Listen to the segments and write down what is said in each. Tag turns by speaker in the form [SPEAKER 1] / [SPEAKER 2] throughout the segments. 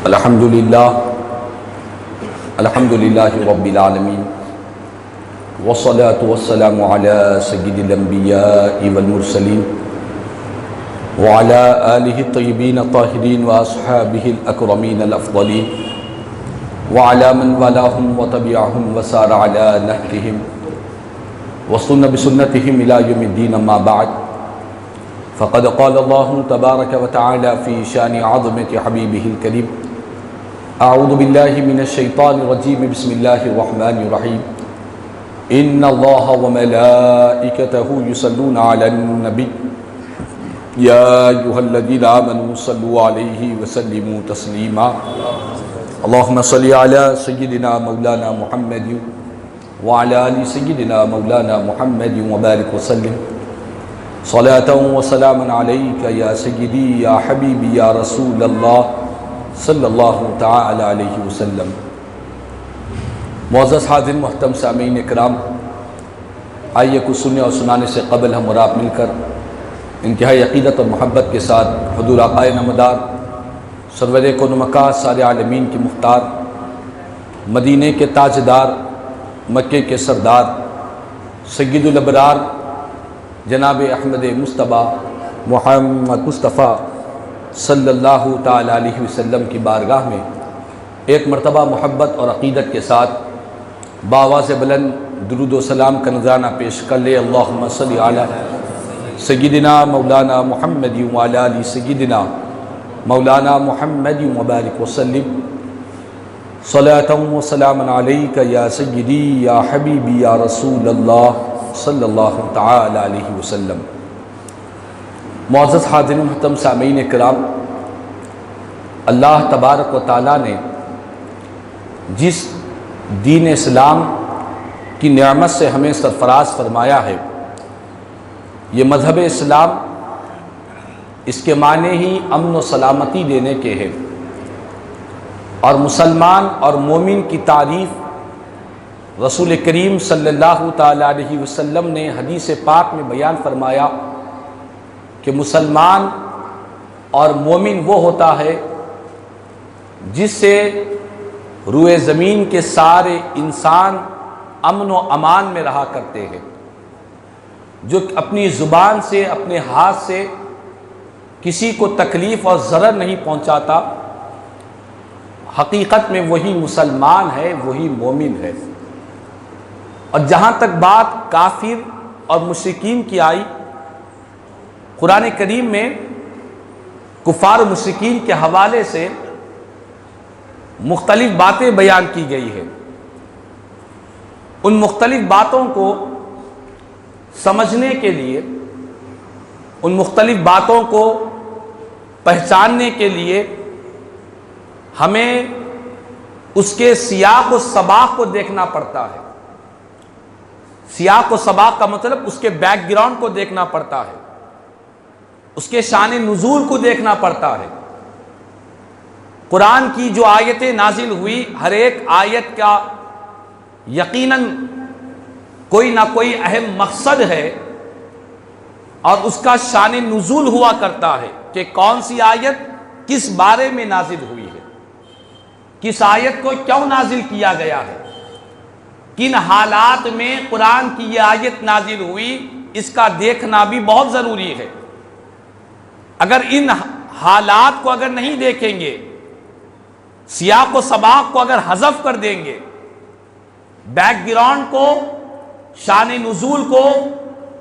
[SPEAKER 1] الحمد للہ رب العالمین والصلاة والسلام على سید الانبیاء والمرسلین وعلى آلہ الطیبین الطاہرین واصحابہ الاکرمین الافضلین وعلى من والاہم وتبعہم وسار على نہجہم واستنى بسنتہم الى یوم الدین اما بعد فقد قال الله تبارك وتعالى في شان عظمة حبيبه الكريم أعوذ بالله من الشيطان الرجيم بسم الله الرحمن الرحيم إن الله وملائكته يصلون على النبي يا أيها الذين آمنوا صلوا عليه وسلموا تسليما اللهم صل على سيدنا مولانا محمد وعلى آل سيدنا مولانا محمد وبارك وسلم صلاة وسلاما عليك يا سيدي يا حبيبي يا رسول الله صلی اللہ تعالی علیہ وسلم۔ معزز حاضر محترم سامعین اکرام، آئیے کچھ سننے اور سنانے سے قبل ہم اور آپ مل کر انتہائی عقیدت اور محبت کے ساتھ حضور آقائے نامدار سرور کون مکہ سارے عالمین کی مختار، مدینے کے تاجدار، مکے کے سردار، سید الابرار جناب احمد مصطفیٰ محمد مصطفیٰ صلی اللہ تعالی علیہ وسلم کی بارگاہ میں ایک مرتبہ محبت اور عقیدت کے ساتھ بآواز بلند درود و سلام کا نذرانہ پیش کر لے۔ اللہم صلی علی سیدنا مولانا محمد وعلی آل سیدنا مولانا محمد وبارک وسلم صلاۃ و سلاما علیک یا سیدی یا حبیبی یا رسول اللہ صلی اللہ تعالی علیہ وسلم۔ معزز حاضرین محترم سامعین کرام، اللہ تبارک و تعالیٰ نے جس دین اسلام کی نعمت سے ہمیں سرفراز فرمایا ہے، یہ مذہب اسلام، اس کے معنی ہی امن و سلامتی دینے کے ہیں، اور مسلمان اور مومن کی تعریف رسول کریم صلی اللہ تعالی علیہ وسلم نے حدیث پاک میں بیان فرمایا کہ مسلمان اور مومن وہ ہوتا ہے جس سے روئے زمین کے سارے انسان امن و امان میں رہا کرتے ہیں، جو اپنی زبان سے اپنے ہاتھ سے کسی کو تکلیف اور ضرر نہیں پہنچاتا، حقیقت میں وہی مسلمان ہے، وہی مومن ہے۔ اور جہاں تک بات کافر اور مشرکین کی آئی، قرآن کریم میں کفار و مشرکین کے حوالے سے مختلف باتیں بیان کی گئی ہیں۔ ان مختلف باتوں کو سمجھنے کے لیے، ان مختلف باتوں کو پہچاننے کے لیے ہمیں اس کے سیاق و سباق کو دیکھنا پڑتا ہے۔ سیاق و سباق کا مطلب اس کے بیک گراؤنڈ کو دیکھنا پڑتا ہے، اس کے شان نزول کو دیکھنا پڑتا ہے۔ قرآن کی جو آیتیں نازل ہوئی، ہر ایک آیت کا یقیناً کوئی نہ کوئی اہم مقصد ہے، اور اس کا شان نزول ہوا کرتا ہے کہ کون سی آیت کس بارے میں نازل ہوئی ہے، کس آیت کو کیوں نازل کیا گیا ہے، کن حالات میں قرآن کی یہ آیت نازل ہوئی، اس کا دیکھنا بھی بہت ضروری ہے۔ اگر ان حالات کو اگر نہیں دیکھیں گے، سیاق و سباق کو اگر حذف کر دیں گے، بیک گراؤنڈ کو، شان نزول کو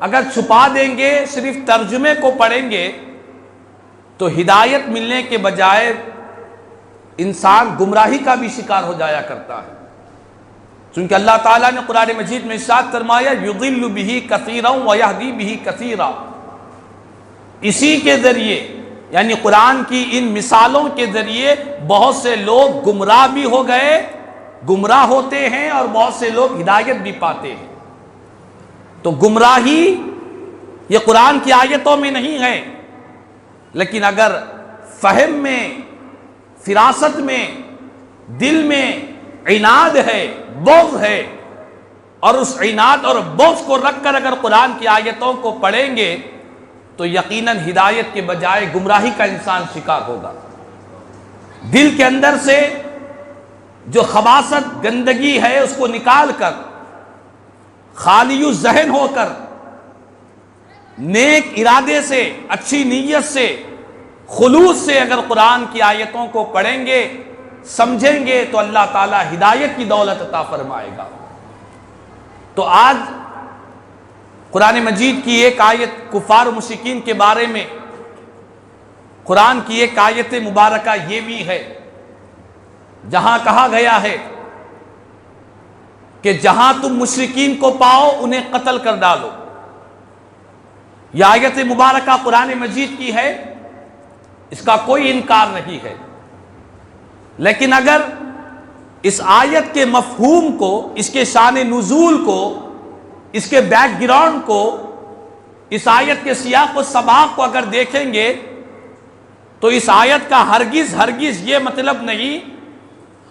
[SPEAKER 1] اگر چھپا دیں گے، صرف ترجمے کو پڑھیں گے، تو ہدایت ملنے کے بجائے انسان گمراہی کا بھی شکار ہو جایا کرتا ہے۔ چونکہ اللہ تعالیٰ نے قرآن مجید میں ارشاد فرمایا یضل بہ کثیرا ویہدی بہ کثیرا، اسی کے ذریعے یعنی قرآن کی ان مثالوں کے ذریعے بہت سے لوگ گمراہ بھی ہو گئے، گمراہ ہوتے ہیں، اور بہت سے لوگ ہدایت بھی پاتے ہیں۔ تو گمراہی یہ قرآن کی آیتوں میں نہیں ہے، لیکن اگر فہم میں، فراست میں، دل میں عناد ہے، بغض ہے، اور اس عناد اور بغض کو رکھ کر اگر قرآن کی آیتوں کو پڑھیں گے تو یقیناً ہدایت کے بجائے گمراہی کا انسان شکار ہوگا۔ دل کے اندر سے جو خباثت گندگی ہے اس کو نکال کر خالی الذہن ہو کر نیک ارادے سے، اچھی نیت سے، خلوص سے اگر قرآن کی آیتوں کو پڑھیں گے، سمجھیں گے تو اللہ تعالیٰ ہدایت کی دولت عطا فرمائے گا۔ تو آج قرآن مجید کی ایک آیت کفار و مشرکین کے بارے میں، قرآن کی ایک آیت مبارکہ یہ بھی ہے جہاں کہا گیا ہے کہ جہاں تم مشرکین کو پاؤ انہیں قتل کر ڈالو۔ یہ آیت مبارکہ قرآن مجید کی ہے، اس کا کوئی انکار نہیں ہے، لیکن اگر اس آیت کے مفہوم کو، اس کے شان نزول کو، اس کے بیک گراؤنڈ کو، اس آیت کے سیاق و سباق کو اگر دیکھیں گے تو اس آیت کا ہرگز یہ مطلب نہیں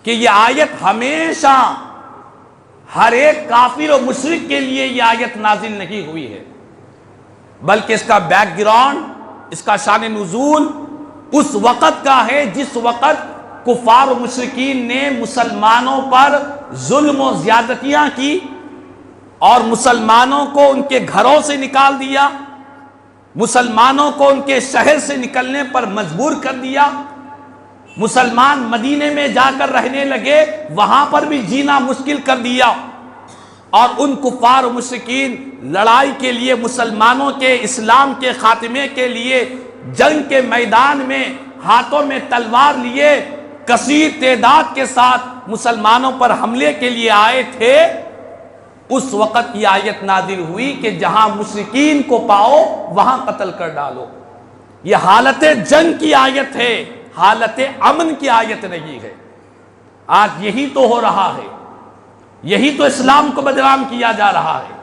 [SPEAKER 1] کہ یہ آیت ہمیشہ ہر ایک کافر و مشرک کے لیے یہ آیت نازل نہیں ہوئی ہے، بلکہ اس کا بیک گراؤنڈ، اس کا شان نزول اس وقت کا ہے جس وقت کفار و مشرکین نے مسلمانوں پر ظلم و زیادتیاں کی اور مسلمانوں کو ان کے گھروں سے نکال دیا، مسلمانوں کو ان کے شہر سے نکلنے پر مجبور کر دیا، مسلمان مدینے میں جا کر رہنے لگے، وہاں پر بھی جینا مشکل کر دیا، اور ان کفار و مشرکین لڑائی کے لیے، مسلمانوں کے اسلام کے خاتمے کے لیے جنگ کے میدان میں ہاتھوں میں تلوار لیے کثیر تعداد کے ساتھ مسلمانوں پر حملے کے لیے آئے تھے۔ اس وقت یہ آیت نازل ہوئی کہ جہاں مشرکین کو پاؤ وہاں قتل کر ڈالو۔ یہ حالت جنگ کی آیت ہے، حالت امن کی آیت نہیں ہے۔ آج یہی تو ہو رہا ہے، یہی تو اسلام کو بدنام کیا جا رہا ہے،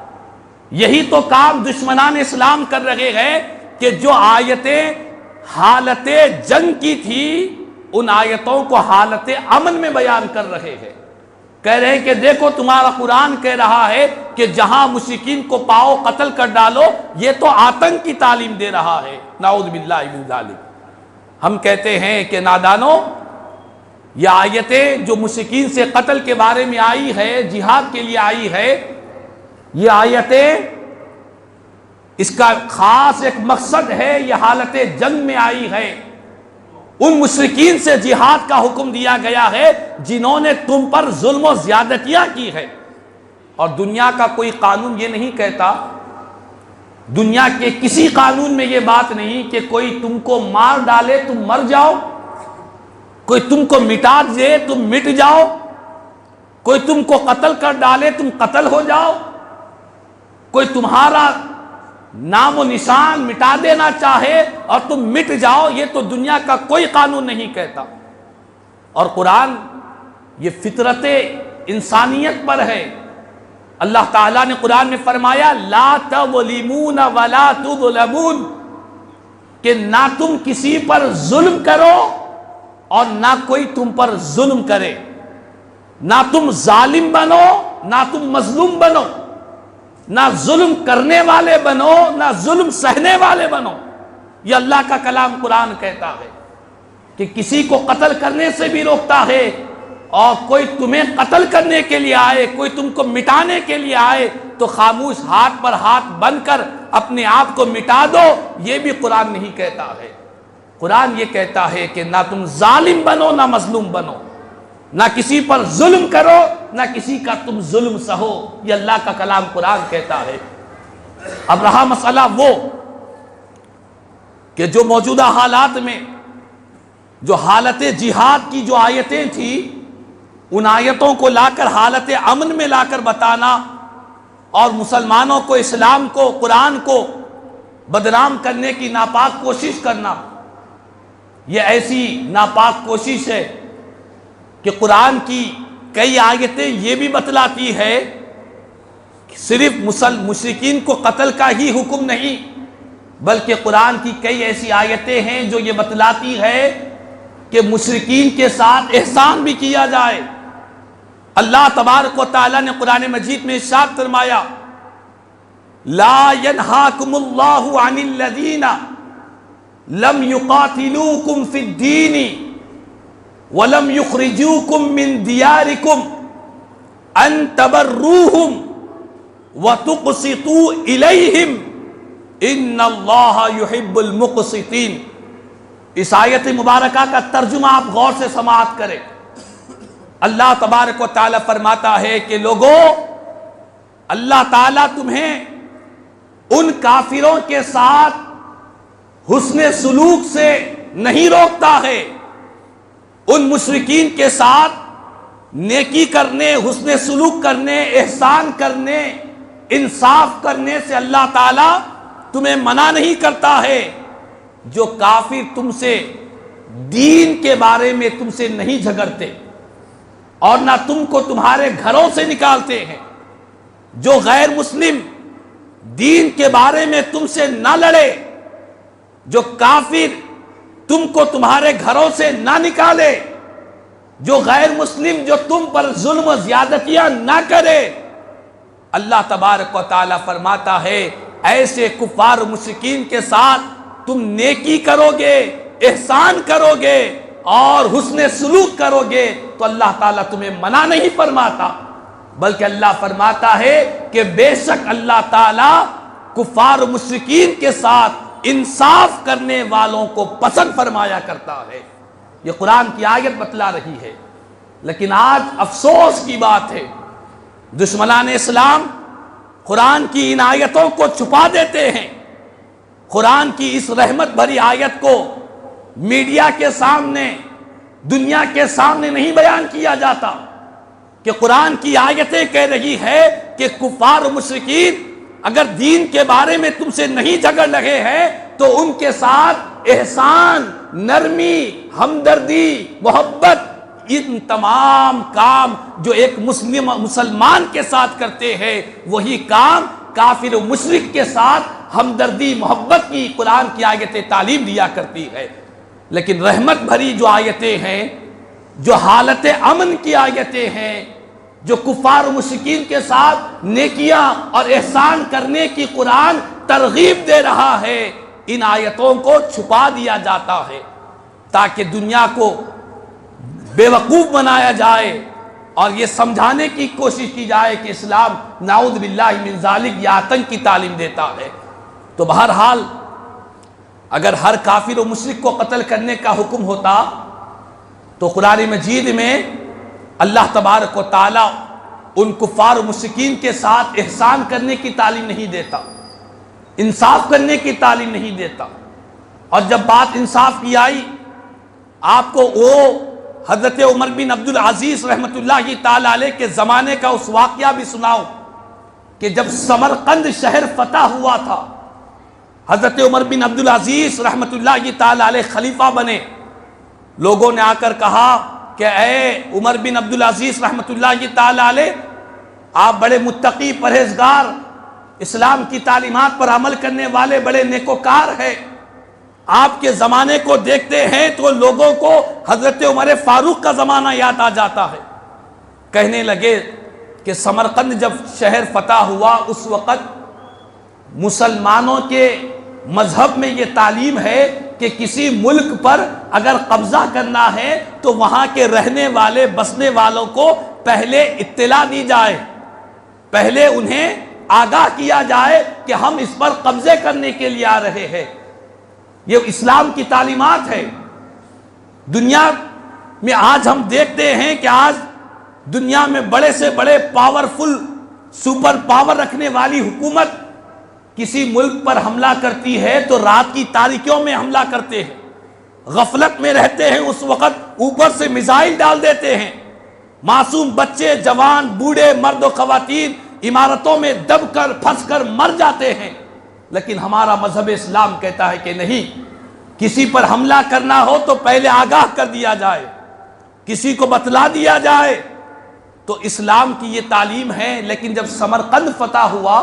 [SPEAKER 1] یہی تو کام دشمنان اسلام کر رہے ہیں کہ جو آیتیں حالت جنگ کی تھی ان آیتوں کو حالت امن میں بیان کر رہے ہیں، کہہ رہے ہیں کہ دیکھو تمہارا قرآن کہہ رہا ہے کہ جہاں مشرکین کو پاؤ قتل کر ڈالو، یہ تو آتنک کی تعلیم دے رہا ہے۔ نعوذ باللہ من ذالک۔ ہم کہتے ہیں کہ نادانو، یہ آیتیں جو مشرکین سے قتل کے بارے میں آئی ہے، جہاد کے لیے آئی ہے، یہ آیتیں اس کا خاص ایک مقصد ہے، یہ حالت جنگ میں آئی ہے۔ ان مشرکین سے جہاد کا حکم دیا گیا ہے جنہوں نے تم پر ظلم و زیادتیاں کی ہے، اور دنیا کا کوئی قانون یہ نہیں کہتا، دنیا کے کسی قانون میں یہ بات نہیں کہ کوئی تم کو مار ڈالے تم مر جاؤ، کوئی تم کو مٹا دے تم مٹ جاؤ، کوئی تم کو قتل کر ڈالے تم قتل ہو جاؤ، کوئی تمہارا نام و نشان مٹا دینا چاہے اور تم مٹ جاؤ، یہ تو دنیا کا کوئی قانون نہیں کہتا۔ اور قرآن یہ فطرت انسانیت پر ہے۔ اللہ تعالیٰ نے قرآن میں فرمایا لا تظلمون ولا تظلمون، کہ نہ تم کسی پر ظلم کرو اور نہ کوئی تم پر ظلم کرے، نہ تم ظالم بنو نہ تم مظلوم بنو، نہ ظلم کرنے والے بنو نہ ظلم سہنے والے بنو۔ یہ اللہ کا کلام قرآن کہتا ہے کہ کسی کو قتل کرنے سے بھی روکتا ہے، اور کوئی تمہیں قتل کرنے کے لیے آئے، کوئی تم کو مٹانے کے لیے آئے تو خاموش ہاتھ پر ہاتھ بن کر اپنے آپ کو مٹا دو، یہ بھی قرآن نہیں کہتا ہے۔ قرآن یہ کہتا ہے کہ نہ تم ظالم بنو نہ مظلوم بنو، نہ کسی پر ظلم کرو نہ کسی کا تم ظلم سہو، یہ اللہ کا کلام قرآن کہتا ہے۔ اب رہا مسئلہ وہ کہ جو موجودہ حالات میں جو حالت جہاد کی جو آیتیں تھیں، ان آیتوں کو لا کر حالت امن میں لا کر بتانا اور مسلمانوں کو، اسلام کو، قرآن کو بدنام کرنے کی ناپاک کوشش کرنا، یہ ایسی ناپاک کوشش ہے کہ قرآن کی کئی آیتیں یہ بھی بتلاتی ہے کہ صرف مشرکین کو قتل کا ہی حکم نہیں، بلکہ قرآن کی کئی ایسی آیتیں ہیں جو یہ بتلاتی ہے کہ مشرکین کے ساتھ احسان بھی کیا جائے۔ اللہ تبارک و تعالیٰ نے قرآن مجید میں ارشاد فرمایا لا ينہاکم اللہ عن الذین لم یقاتلوکم فی الدین وَلَمْ يُخْرِجُوكُم مِّن دِيَارِكُمْ أَن تَبَرُّوهُمْ وَتُقْسِطُوا إِلَيْهِمْ إِنَّ اللَّهَ يُحِبُّ الْمُقْسِطِينَ۔ اس آیت مبارکہ کا ترجمہ آپ غور سے سماعت کریں۔ اللہ تبارک و تعالیٰ فرماتا ہے کہ لوگوں، اللہ تعالیٰ تمہیں ان کافروں کے ساتھ حسن سلوک سے نہیں روکتا ہے، ان مشرکین کے ساتھ نیکی کرنے، حسن سلوک کرنے، احسان کرنے، انصاف کرنے سے اللہ تعالیٰ تمہیں منع نہیں کرتا ہے۔ جو کافر تم سے دین کے بارے میں تم سے نہیں جھگڑتے اور نہ تم کو تمہارے گھروں سے نکالتے ہیں، جو غیر مسلم دین کے بارے میں تم سے نہ لڑے، جو کافر تم کو تمہارے گھروں سے نہ نکالے، جو غیر مسلم جو تم پر ظلم و زیادتیاں نہ کرے، اللہ تبارک و تعالیٰ فرماتا ہے ایسے کفار و مشرکین کے ساتھ تم نیکی کرو گے، احسان کرو گے اور حسن سلوک کرو گے تو اللہ تعالیٰ تمہیں منع نہیں فرماتا، بلکہ اللہ فرماتا ہے کہ بے شک اللہ تعالیٰ کفار و مشرکین کے ساتھ انصاف کرنے والوں کو پسند فرمایا کرتا ہے۔ یہ قرآن کی آیت بتلا رہی ہے۔ لیکن آج افسوس کی بات ہے، دشمنان اسلام قرآن کی ان آیتوں کو چھپا دیتے ہیں۔ قرآن کی اس رحمت بھری آیت کو میڈیا کے سامنے، دنیا کے سامنے نہیں بیان کیا جاتا کہ قرآن کی آیتیں کہہ رہی ہے کہ کفار و مشرکین اگر دین کے بارے میں تم سے نہیں جھگڑ رہے ہیں تو ان کے ساتھ احسان، نرمی، ہمدردی، محبت، ان تمام کام جو ایک مسلمان کے ساتھ کرتے ہیں وہی کام کافر و مشرک کے ساتھ ہمدردی، محبت کی قرآن کی آیتیں تعلیم دیا کرتی ہے۔ لیکن رحمت بھری جو آیتیں ہیں، جو حالت امن کی آیتیں ہیں، جو کفار و مشرکین کے ساتھ نیکیاں اور احسان کرنے کی قرآن ترغیب دے رہا ہے، ان آیتوں کو چھپا دیا جاتا ہے تاکہ دنیا کو بے وقوف بنایا جائے اور یہ سمجھانے کی کوشش کی جائے کہ اسلام نعوذ باللہ من ذالک یہ آتنک کی تعلیم دیتا ہے۔ تو بہرحال اگر ہر کافر و مشرک کو قتل کرنے کا حکم ہوتا تو قرآن مجید میں اللہ تبارک و تعالیٰ ان کفار و مشرکین کے ساتھ احسان کرنے کی تعلیم نہیں دیتا، انصاف کرنے کی تعلیم نہیں دیتا۔ اور جب بات انصاف کی آئی، آپ کو وہ حضرت عمر بن عبدالعزیز رحمۃ اللہ تعالی علیہ کے زمانے کا اس واقعہ بھی سناؤ کہ جب سمرقند شہر فتح ہوا تھا، حضرت عمر بن عبدالعزیز رحمۃ اللہ تعالی علیہ خلیفہ بنے، لوگوں نے آ کر کہا کہ اے عمر بن عبدالعزیز رحمۃ اللہ تعالی علیہ، آپ بڑے متقی، پرہیزگار، اسلام کی تعلیمات پر عمل کرنے والے بڑے نیکوکار ہیں، آپ کے زمانے کو دیکھتے ہیں تو لوگوں کو حضرت عمر فاروق کا زمانہ یاد آ جاتا ہے۔ کہنے لگے کہ سمرقند جب شہر فتح ہوا اس وقت مسلمانوں کے مذہب میں یہ تعلیم ہے کہ کسی ملک پر اگر قبضہ کرنا ہے تو وہاں کے رہنے والے، بسنے والوں کو پہلے اطلاع دی جائے، پہلے انہیں آگاہ کیا جائے کہ ہم اس پر قبضے کرنے کے لیے آ رہے ہیں۔ یہ اسلام کی تعلیمات ہے۔ دنیا میں آج ہم دیکھتے ہیں کہ آج دنیا میں بڑے سے بڑے پاورفل، سپر پاور رکھنے والی حکومت کسی ملک پر حملہ کرتی ہے تو رات کی تاریکیوں میں حملہ کرتے ہیں، غفلت میں رہتے ہیں، اس وقت اوپر سے میزائل ڈال دیتے ہیں، معصوم بچے، جوان، بوڑھے، مرد و خواتین عمارتوں میں دب کر پھنس کر مر جاتے ہیں۔ لیکن ہمارا مذہب اسلام کہتا ہے کہ نہیں، کسی پر حملہ کرنا ہو تو پہلے آگاہ کر دیا جائے، کسی کو بتلا دیا جائے۔ تو اسلام کی یہ تعلیم ہے۔ لیکن جب سمرقند فتح ہوا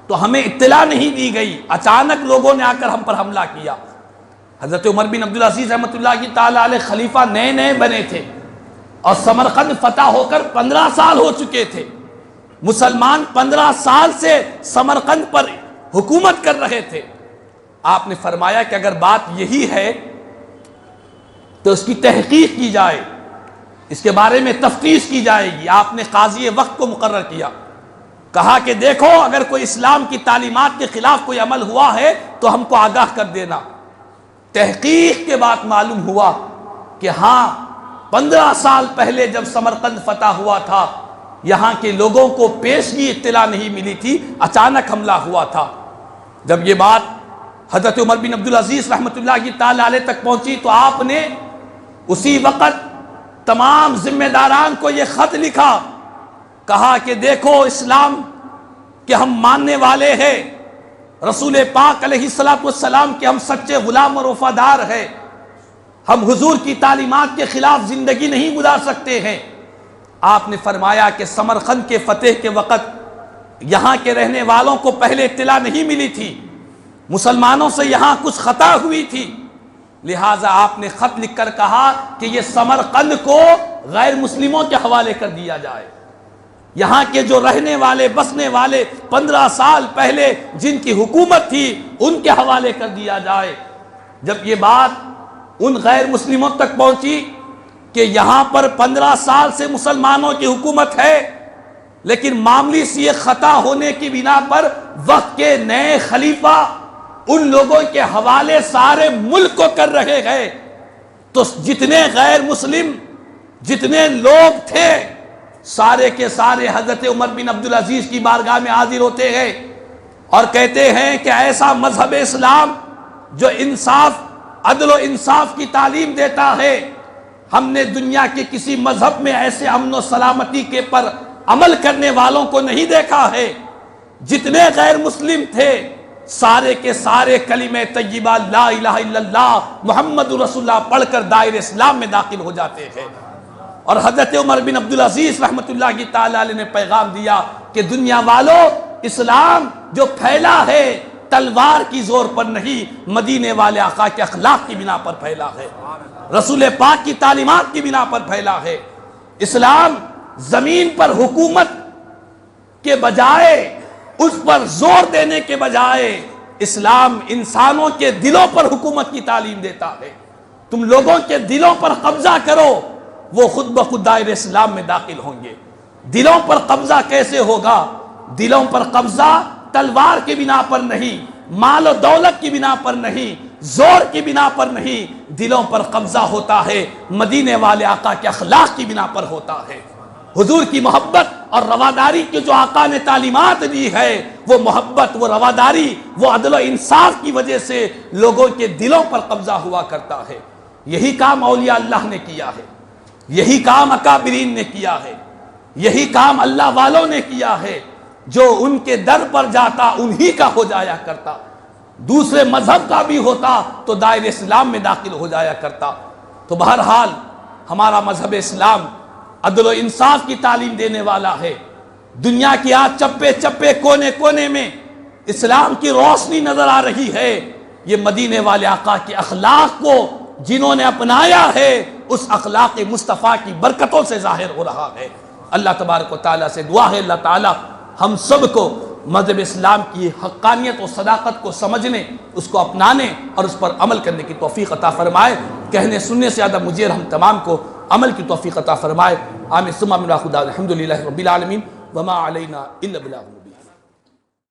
[SPEAKER 1] تو ہمیں اطلاع نہیں دی گئی، اچانک لوگوں نے آ کر ہم پر حملہ کیا۔ حضرت عمر بن عبدالعزیز رحمۃ اللہ تعالی علیہ خلیفہ نئے نئے بنے تھے اور سمرقند فتح ہو کر 15 سال ہو چکے تھے۔ مسلمان 15 سال سے سمرقند پر حکومت کر رہے تھے۔ آپ نے فرمایا کہ اگر بات یہی ہے تو اس کی تحقیق کی جائے، اس کے بارے میں تفتیش کی جائے گی۔ آپ نے قاضی وقت کو مقرر کیا، کہا کہ دیکھو اگر کوئی اسلام کی تعلیمات کے خلاف کوئی عمل ہوا ہے تو ہم کو آگاہ کر دینا۔ تحقیق کے بعد معلوم ہوا کہ ہاں 15 سال پہلے جب سمرقند فتح ہوا تھا، یہاں کے لوگوں کو پیشگی اطلاع نہیں ملی تھی، اچانک حملہ ہوا تھا۔ جب یہ بات حضرت عمر بن عبدالعزیز رحمۃ اللہ تعالی علیہ تک پہنچی تو آپ نے اسی وقت تمام ذمہ داران کو یہ خط لکھا، کہا کہ دیکھو اسلام کہ ہم ماننے والے ہیں، رسول پاک علیہ السلام کے ہم سچے غلام اور وفادار ہیں، ہم حضور کی تعلیمات کے خلاف زندگی نہیں گزار سکتے ہیں۔ آپ نے فرمایا کہ سمرقند کے فتح کے وقت یہاں کے رہنے والوں کو پہلے اطلاع نہیں ملی تھی، مسلمانوں سے یہاں کچھ خطا ہوئی تھی، لہٰذا آپ نے خط لکھ کر کہا کہ یہ سمرقند کو غیر مسلموں کے حوالے کر دیا جائے، یہاں کے جو رہنے والے بسنے والے 15 سال پہلے جن کی حکومت تھی ان کے حوالے کر دیا جائے۔ جب یہ بات ان غیر مسلموں تک پہنچی کہ یہاں پر 15 سال سے مسلمانوں کی حکومت ہے، لیکن معمولی سی ایک خطا ہونے کی بنا پر وقت کے نئے خلیفہ ان لوگوں کے حوالے سارے ملک کو کر رہے ہیں، تو جتنے غیر مسلم جتنے لوگ تھے سارے کے سارے حضرت عمر بن عبدالعزیز کی بارگاہ میں حاضر ہوتے ہیں اور کہتے ہیں کہ ایسا مذہب اسلام جو انصاف، عدل و انصاف کی تعلیم دیتا ہے، ہم نے دنیا کے کسی مذہب میں ایسے امن و سلامتی کے پر عمل کرنے والوں کو نہیں دیکھا ہے۔ جتنے غیر مسلم تھے سارے کے سارے کلمہ طیبہ لا الہ الا اللہ محمد رسول اللہ پڑھ کر دائرہ اسلام میں داخل ہو جاتے ہیں۔ اور حضرت عمر بن عبدالعزیز رحمۃ اللہ کی تعالی علیہ نے پیغام دیا کہ دنیا والوں، اسلام جو پھیلا ہے تلوار کی زور پر نہیں، مدینے والے آقا کے اخلاق کی بنا پر پھیلا ہے، رسول پاک کی تعلیمات کی بنا پر پھیلا ہے۔ اسلام زمین پر حکومت کے بجائے، اس پر زور دینے کے بجائے، اسلام انسانوں کے دلوں پر حکومت کی تعلیم دیتا ہے۔ تم لوگوں کے دلوں پر قبضہ کرو، وہ خود بخود دائرہ اسلام میں داخل ہوں گے۔ دلوں پر قبضہ کیسے ہوگا؟ دلوں پر قبضہ تلوار کی بنا پر نہیں، مال و دولت کی بنا پر نہیں، زور کی بنا پر نہیں، دلوں پر قبضہ ہوتا ہے مدینے والے آقا کے اخلاق کی بنا پر ہوتا ہے۔ حضور کی محبت اور رواداری کی جو آقا نے تعلیمات دی ہے، وہ محبت، وہ رواداری، وہ عدل و انصاف کی وجہ سے لوگوں کے دلوں پر قبضہ ہوا کرتا ہے۔ یہی کام اولیاء اللہ نے کیا ہے، یہی کام اکابرین نے کیا ہے، یہی کام اللہ والوں نے کیا ہے۔ جو ان کے در پر جاتا انہی کا ہو جایا کرتا، دوسرے مذہب کا بھی ہوتا تو دائرہ اسلام میں داخل ہو جایا کرتا۔ تو بہرحال ہمارا مذہب اسلام عدل و انصاف کی تعلیم دینے والا ہے۔ دنیا کی آج چپے چپے کونے کونے میں اسلام کی روشنی نظر آ رہی ہے۔ یہ مدینے والے آقا کے اخلاق کو جنہوں نے اپنایا ہے، اس اخلاق مصطفیٰ کی برکتوں سے ظاہر ہو رہا ہے۔ اللہ تبارک و تعالیٰ سے دعا ہے اللہ تعالیٰ ہم سب کو مذہب اسلام کی حقانیت و صداقت کو سمجھنے، اس کو اپنانے اور اس پر عمل کرنے کی توفیق عطا فرمائے۔ کہنے سننے سے زیادہ مجھے اور ہم تمام کو عمل کی توفیق عطا فرمائے۔ آمین ثم آمین۔ خدا الحمدللہ رب العالمین وما علینا الا البلاغ۔